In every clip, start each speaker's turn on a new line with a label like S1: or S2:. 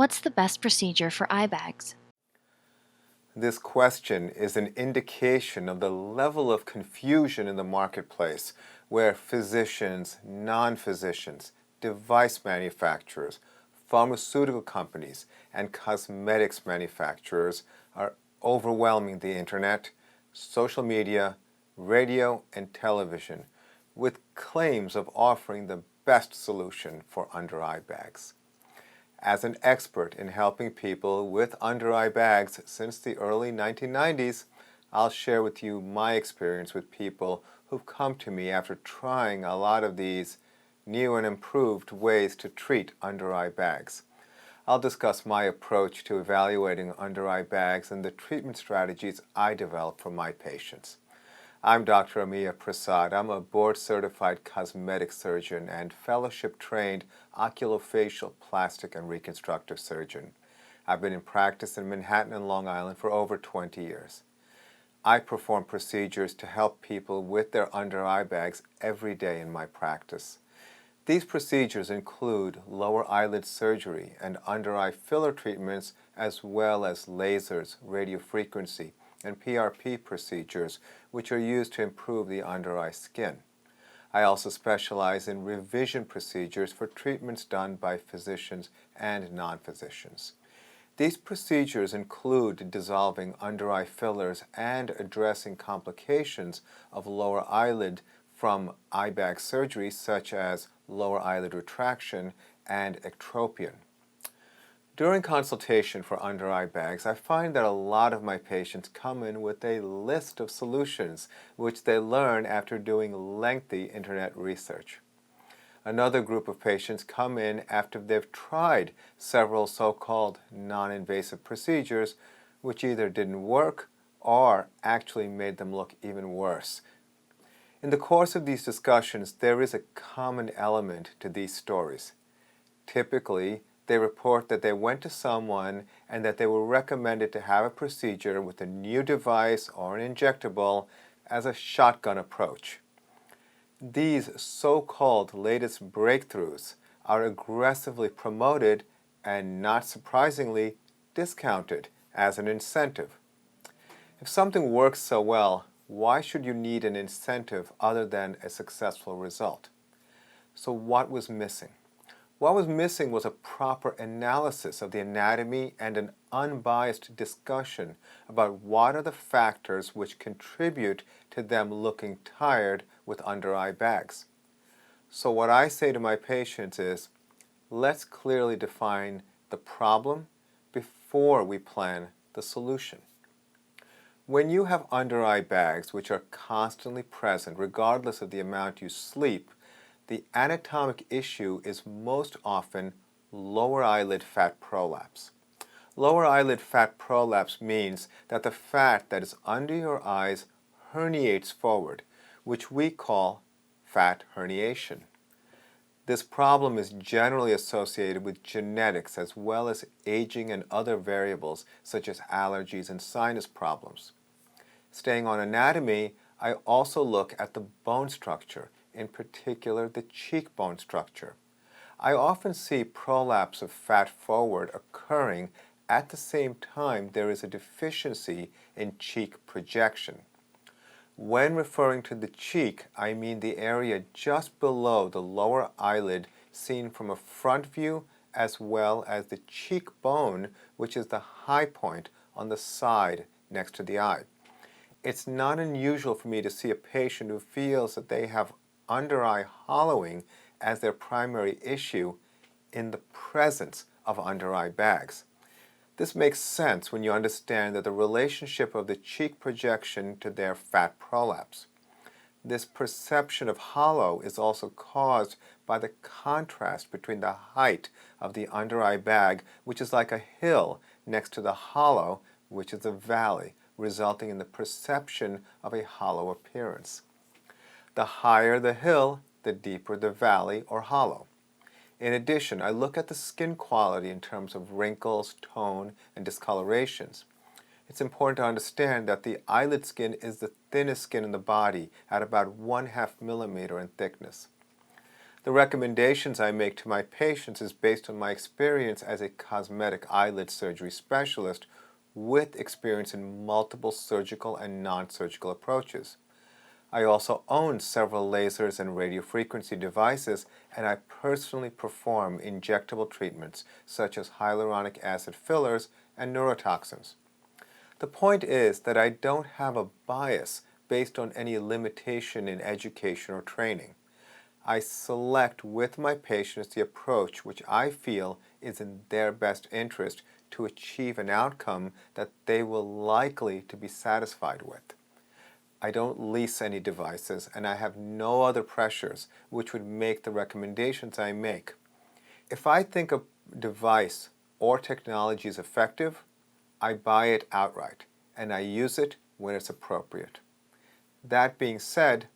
S1: What's the best procedure for eye bags?
S2: This question is an indication of the level of confusion in the marketplace where physicians, non-physicians, device manufacturers, pharmaceutical companies, and cosmetics manufacturers are overwhelming the internet, social media, radio, and television with claims of offering the best solution for under-eye bags. As an expert in helping people with under-eye bags since the early 1990s, I'll share with you my experience with people who've come to me after trying a lot of these new and improved ways to treat under-eye bags. I'll discuss my approach to evaluating under-eye bags and the treatment strategies I develop for my patients. I'm Dr. Amiya Prasad. I'm a board-certified cosmetic surgeon and fellowship-trained oculofacial, plastic, and reconstructive surgeon. I've been in practice in Manhattan and Long Island for over 20 years. I perform procedures to help people with their under-eye bags every day in my practice. These procedures include lower eyelid surgery and under-eye filler treatments, as well as lasers, radiofrequency, and PRP procedures, which are used to improve the under-eye skin. I also specialize in revision procedures for treatments done by physicians and non-physicians. These procedures include dissolving under-eye fillers and addressing complications of lower eyelid from eye bag surgery, such as lower eyelid retraction and ectropion. During consultation for under-eye bags, I find that a lot of my patients come in with a list of solutions which they learn after doing lengthy internet research. Another group of patients come in after they've tried several so-called non-invasive procedures which either didn't work or actually made them look even worse. In the course of these discussions, there is a common element to these stories. Typically, they report that they went to someone and that they were recommended to have a procedure with a new device or an injectable as a shotgun approach. These so-called latest breakthroughs are aggressively promoted and, not surprisingly, discounted as an incentive. If something works so well, why should you need an incentive other than a successful result? So what was missing? What was missing was a proper analysis of the anatomy and an unbiased discussion about what are the factors which contribute to them looking tired with under-eye bags. So what I say to my patients is, let's clearly define the problem before we plan the solution. When you have under-eye bags which are constantly present regardless of the amount you sleep, the anatomic issue is most often lower eyelid fat prolapse. Lower eyelid fat prolapse means that the fat that is under your eyes herniates forward, which we call fat herniation. This problem is generally associated with genetics as well as aging and other variables such as allergies and sinus problems. Staying on anatomy, I also look at the bone structure, in particular the cheekbone structure. I often see prolapse of fat forward occurring at the same time there is a deficiency in cheek projection. When referring to the cheek, I mean the area just below the lower eyelid seen from a front view, as well as the cheekbone, which is the high point on the side next to the eye. It's not unusual for me to see a patient who feels that they have under-eye hollowing as their primary issue in the presence of under-eye bags. This makes sense when you understand that the relationship of the cheek projection to their fat prolapse. This perception of hollow is also caused by the contrast between the height of the under-eye bag, which is like a hill, next to the hollow, which is a valley, resulting in the perception of a hollow appearance. The higher the hill, the deeper the valley or hollow. In addition, I look at the skin quality in terms of wrinkles, tone, and discolorations. It's important to understand that the eyelid skin is the thinnest skin in the body at about 1/2 millimeter in thickness. The recommendations I make to my patients is based on my experience as a cosmetic eyelid surgery specialist with experience in multiple surgical and non-surgical approaches. I also own several lasers and radiofrequency devices, and I personally perform injectable treatments such as hyaluronic acid fillers and neurotoxins. The point is that I don't have a bias based on any limitation in education or training. I select with my patients the approach which I feel is in their best interest to achieve an outcome that they will likely to be satisfied with. I don't lease any devices, and I have no other pressures which would make the recommendations I make. If I think a device or technology is effective, I buy it outright, and I use it when it's appropriate. That being said,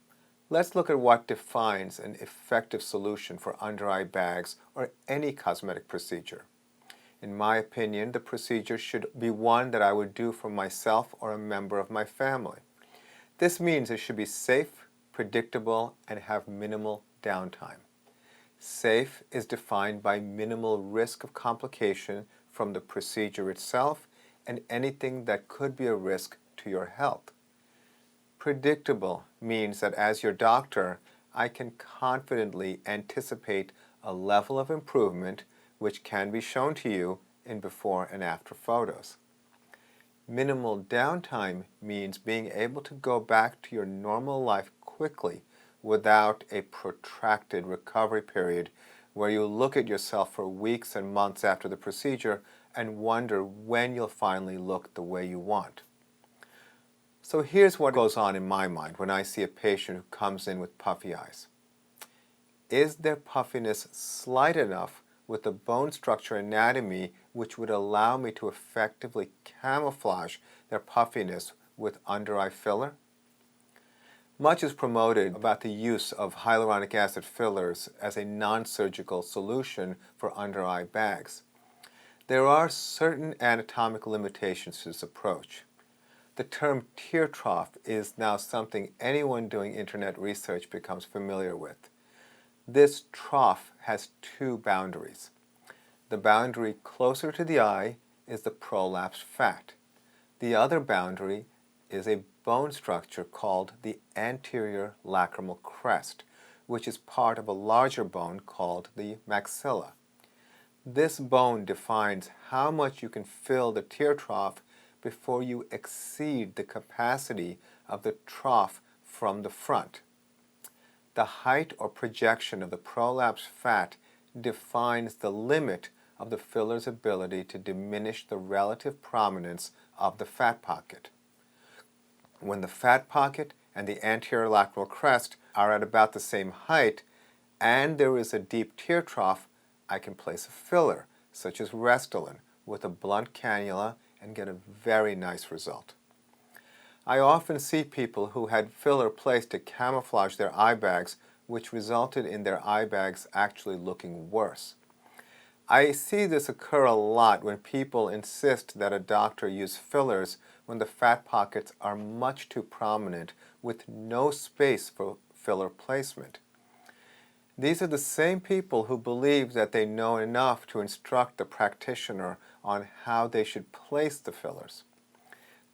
S2: let's look at what defines an effective solution for under-eye bags or any cosmetic procedure. In my opinion, the procedure should be one that I would do for myself or a member of my family. This means it should be safe, predictable, and have minimal downtime. Safe is defined by minimal risk of complication from the procedure itself and anything that could be a risk to your health. Predictable means that as your doctor, I can confidently anticipate a level of improvement which can be shown to you in before and after photos. Minimal downtime means being able to go back to your normal life quickly without a protracted recovery period where you look at yourself for weeks and months after the procedure and wonder when you'll finally look the way you want. So here's what goes on in my mind when I see a patient who comes in with puffy eyes. Is their puffiness slight enough with the bone structure anatomy which would allow me to effectively camouflage their puffiness with under-eye filler? Much is promoted about the use of hyaluronic acid fillers as a non-surgical solution for under-eye bags. There are certain anatomic limitations to this approach. The term tear trough is now something anyone doing internet research becomes familiar with. This trough has two boundaries. The boundary closer to the eye is the prolapse fat. The other boundary is a bone structure called the anterior lacrimal crest, which is part of a larger bone called the maxilla. This bone defines how much you can fill the tear trough before you exceed the capacity of the trough from the front. The height or projection of the prolapse fat defines the limit of the filler's ability to diminish the relative prominence of the fat pocket. When the fat pocket and the anterior lacrimal crest are at about the same height and there is a deep tear trough, I can place a filler, such as Restylane, with a blunt cannula and get a very nice result. I often see people who had filler placed to camouflage their eye bags, which resulted in their eye bags actually looking worse. I see this occur a lot when people insist that a doctor use fillers when the fat pockets are much too prominent with no space for filler placement. These are the same people who believe that they know enough to instruct the practitioner on how they should place the fillers.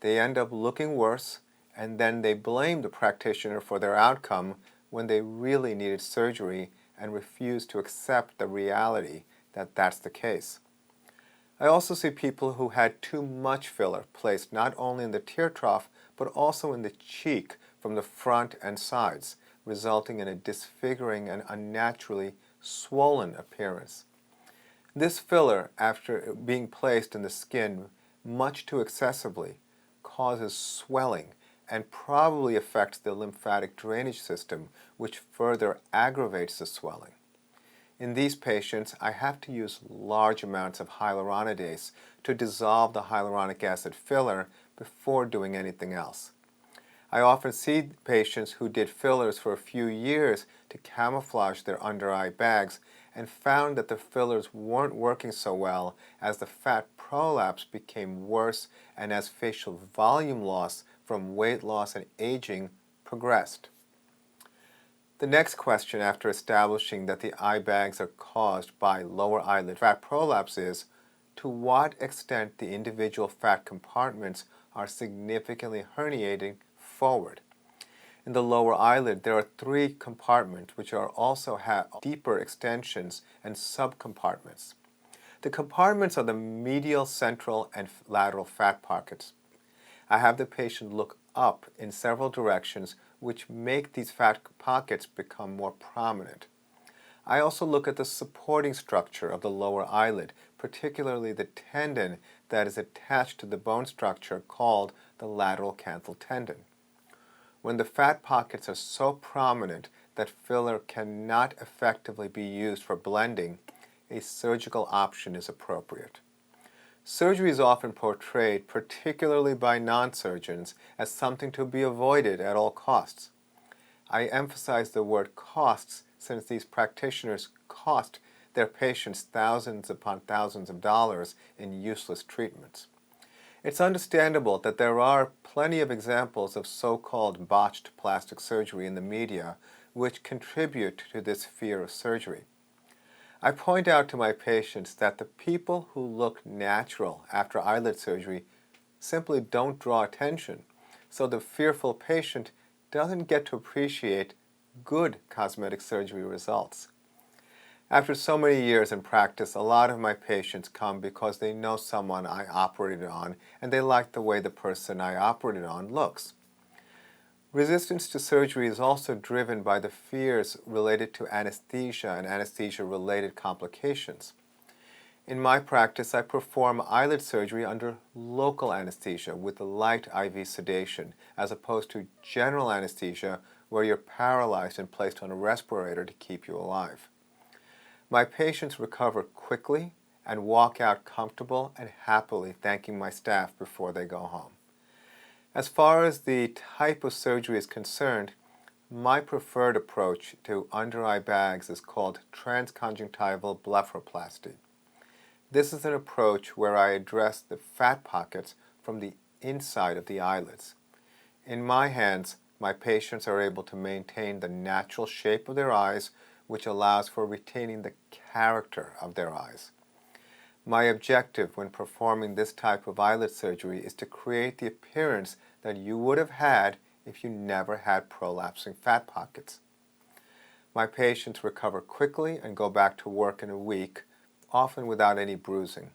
S2: They end up looking worse, and then they blame the practitioner for their outcome when they really needed surgery and refuse to accept the reality that that's the case. I also see people who had too much filler placed not only in the tear trough but also in the cheek from the front and sides, resulting in a disfiguring and unnaturally swollen appearance. This filler, after being placed in the skin much too excessively, causes swelling and probably affects the lymphatic drainage system, which further aggravates the swelling. In these patients, I have to use large amounts of hyaluronidase to dissolve the hyaluronic acid filler before doing anything else. I often see patients who did fillers for a few years to camouflage their under-eye bags and found that the fillers weren't working so well as the fat prolapse became worse and as facial volume loss from weight loss and aging progressed. The next question after establishing that the eye bags are caused by lower eyelid fat prolapse is, to what extent the individual fat compartments are significantly herniating forward. In the lower eyelid, there are three compartments which also have deeper extensions and subcompartments. The compartments are the medial, central, and lateral fat pockets. I have the patient look up in several directions which make these fat pockets become more prominent. I also look at the supporting structure of the lower eyelid, particularly the tendon that is attached to the bone structure called the lateral canthal tendon. When the fat pockets are so prominent that filler cannot effectively be used for blending, a surgical option is appropriate. Surgery is often portrayed, particularly by non-surgeons, as something to be avoided at all costs. I emphasize the word costs since these practitioners cost their patients thousands upon thousands of dollars in useless treatments. It's understandable that there are plenty of examples of so-called botched plastic surgery in the media which contribute to this fear of surgery. I point out to my patients that the people who look natural after eyelid surgery simply don't draw attention, so the fearful patient doesn't get to appreciate good cosmetic surgery results. After so many years in practice, a lot of my patients come because they know someone I operated on and they like the way the person I operated on looks. Resistance to surgery is also driven by the fears related to anesthesia and anesthesia-related complications. In my practice, I perform eyelid surgery under local anesthesia with light IV sedation, as opposed to general anesthesia where you're paralyzed and placed on a respirator to keep you alive. My patients recover quickly and walk out comfortable and happily thanking my staff before they go home. As far as the type of surgery is concerned, my preferred approach to under-eye bags is called transconjunctival blepharoplasty. This is an approach where I address the fat pockets from the inside of the eyelids. In my hands, my patients are able to maintain the natural shape of their eyes, which allows for retaining the character of their eyes. My objective when performing this type of eyelid surgery is to create the appearance that you would have had if you never had prolapsing fat pockets. My patients recover quickly and go back to work in a week, often without any bruising.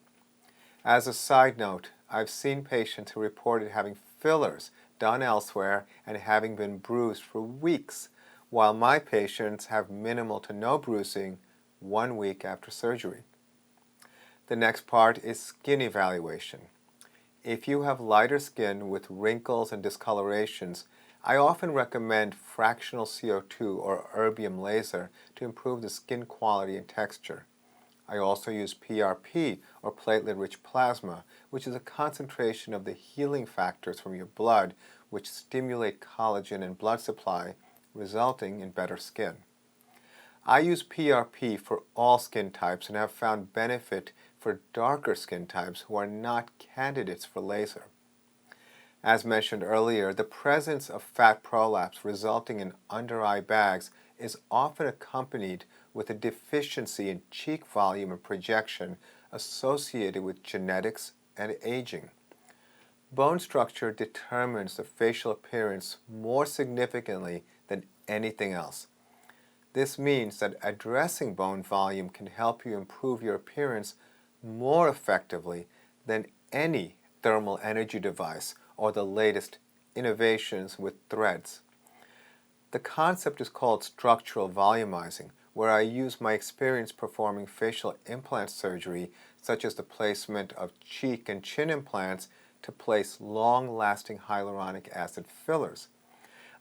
S2: As a side note, I've seen patients who reported having fillers done elsewhere and having been bruised for weeks, while my patients have minimal to no bruising 1 week after surgery. The next part is skin evaluation. If you have lighter skin with wrinkles and discolorations, I often recommend fractional CO2 or erbium laser to improve the skin quality and texture. I also use PRP or platelet-rich plasma, which is a concentration of the healing factors from your blood which stimulate collagen and blood supply, resulting in better skin. I use PRP for all skin types and have found benefit for darker skin types who are not candidates for laser. As mentioned earlier, the presence of fat prolapse resulting in under-eye bags is often accompanied with a deficiency in cheek volume and projection associated with genetics and aging. Bone structure determines the facial appearance more significantly than anything else. This means that addressing bone volume can help you improve your appearance more effectively than any thermal energy device or the latest innovations with threads. The concept is called structural volumizing, where I use my experience performing facial implant surgery, such as the placement of cheek and chin implants, to place long-lasting hyaluronic acid fillers.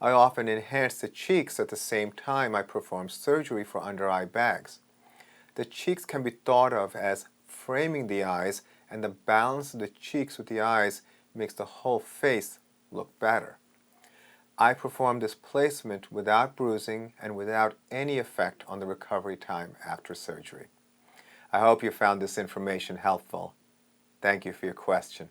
S2: I often enhance the cheeks at the same time I perform surgery for under-eye bags. The cheeks can be thought of as framing the eyes, and the balance of the cheeks with the eyes makes the whole face look better. I perform this placement without bruising and without any effect on the recovery time after surgery. I hope you found this information helpful. Thank you for your question.